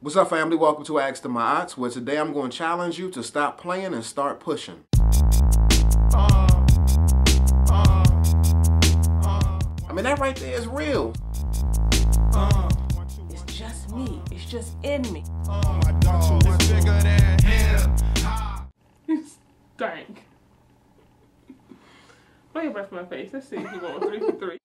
What's up, family? Welcome to Ask to My Odds, where today I'm going to challenge you to stop playing and start pushing. I mean, that right there is real. It's just me. It's just in me. My dog is bigger than him. You stank. Blow your breath in my face. Let's see if you want 3 for 3.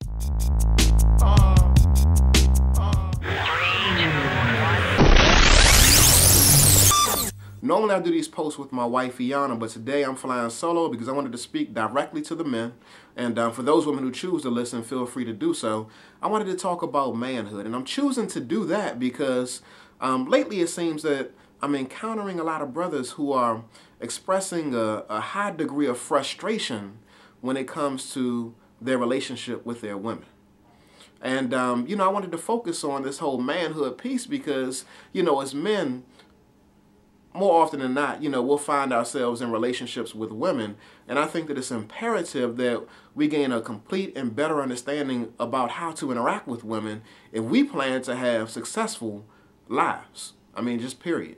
Normally I do these posts with my wife, Iana, but today I'm flying solo because I wanted to speak directly to the men. And for those women who choose to listen, feel free to do so. I wanted to talk about manhood. And I'm choosing to do that because lately it seems that I'm encountering a lot of brothers who are expressing a high degree of frustration when it comes to their relationship with their women. And, I wanted to focus on this whole manhood piece because, as men, more often than not, we'll find ourselves in relationships with women, and I think that it's imperative that we gain a complete and better understanding about how to interact with women if we plan to have successful lives. I mean, just period.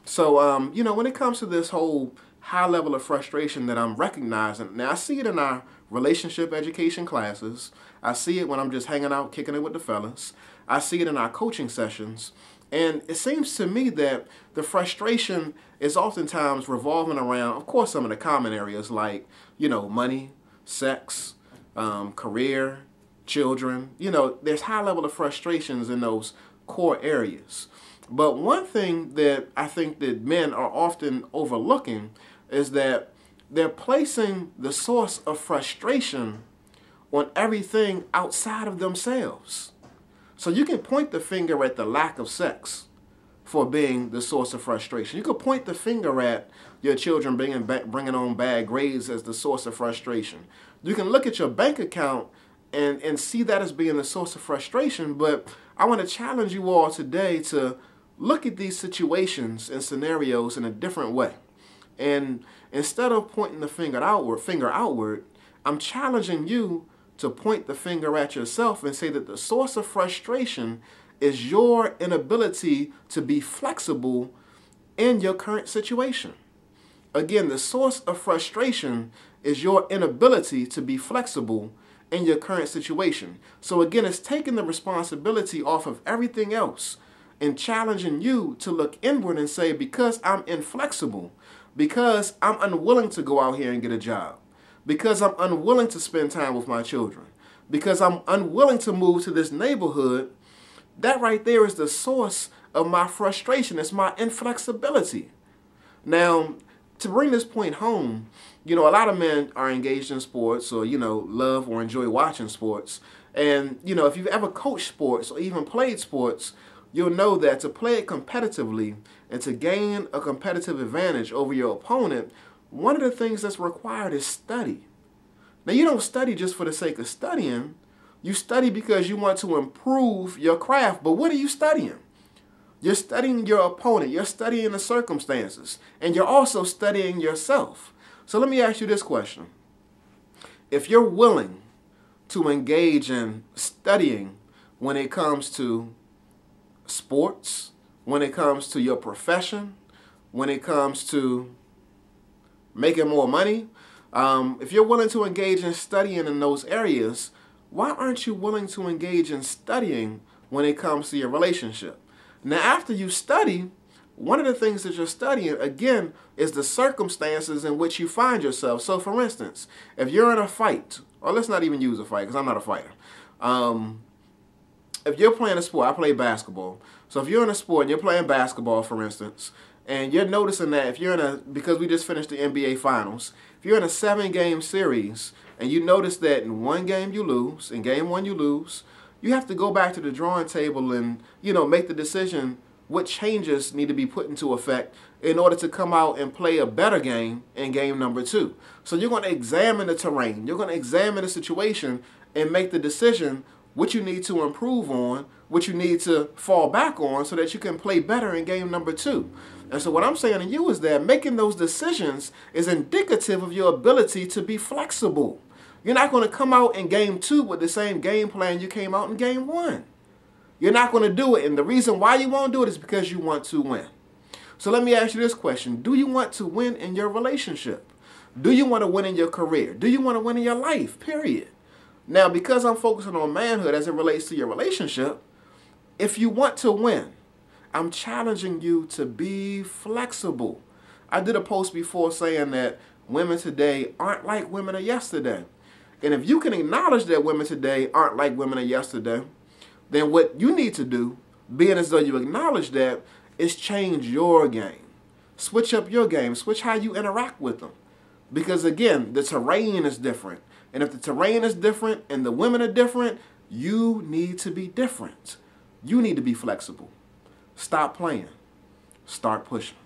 So, when it comes to this whole high level of frustration that I'm recognizing, now I see it in our relationship education classes. I see it when I'm just hanging out, kicking it with the fellas. I see it in our coaching sessions. And it seems to me that the frustration is oftentimes revolving around, of course, some of the common areas like, money, sex, career, children. There's high level of frustrations in those core areas. But one thing that I think that men are often overlooking is that they're placing the source of frustration on everything outside of themselves. So you can point the finger at the lack of sex for being the source of frustration. You could point the finger at your children bringing on bad grades as the source of frustration. You can look at your bank account and see that as being the source of frustration, but I want to challenge you all today to look at these situations and scenarios in a different way. And instead of pointing the finger outward, I'm challenging you to point the finger at yourself and say that the source of frustration is your inability to be flexible in your current situation. Again, the source of frustration is your inability to be flexible in your current situation. So again, it's taking the responsibility off of everything else and challenging you to look inward and say, because I'm inflexible, because I'm unwilling to go out here and get a job, because I'm unwilling to spend time with my children, because I'm unwilling to move to this neighborhood, that right there is the source of my frustration. It's my inflexibility. Now, to bring this point home, a lot of men are engaged in sports or, love or enjoy watching sports. And, if you've ever coached sports or even played sports, you'll know that to play it competitively and to gain a competitive advantage over your opponent, one of the things that's required is study. Now, you don't study just for the sake of studying. You study because you want to improve your craft. But what are you studying? You're studying your opponent. You're studying the circumstances. And you're also studying yourself. So let me ask you this question. If you're willing to engage in studying when it comes to sports, when it comes to your profession, when it comes to making more money, if you're willing to engage in studying in those areas, why aren't you willing to engage in studying when it comes to your relationship? Now, after you study, one of the things that you're studying, again, is the circumstances in which you find yourself. So, for instance, if you're in a fight, or let's not even use a fight because I'm not a fighter. If you're playing a sport, I play basketball. So if you're in a sport and you're playing basketball, for instance, and you're noticing that if you're because we just finished the NBA Finals, if you're in a 7-game series and you notice that in one game you lose, in game one you lose, you have to go back to the drawing table and, make the decision what changes need to be put into effect in order to come out and play a better game in game number 2. So you're going to examine the terrain. You're going to examine the situation and make the decision what you need to improve on, what you need to fall back on so that you can play better in game number 2. And so what I'm saying to you is that making those decisions is indicative of your ability to be flexible. You're not going to come out in game 2 with the same game plan you came out in game 1. You're not going to do it. And the reason why you won't do it is because you want to win. So let me ask you this question. Do you want to win in your relationship? Do you want to win in your career? Do you want to win in your life? Period. Now, because I'm focusing on manhood as it relates to your relationship, if you want to win, I'm challenging you to be flexible. I did a post before saying that women today aren't like women of yesterday. And if you can acknowledge that women today aren't like women of yesterday, then what you need to do, being as though you acknowledge that, is change your game. Switch up your game. Switch how you interact with them. Because again, the terrain is different. And if the terrain is different and the women are different, you need to be different. You need to be flexible. Stop playing. Start pushing.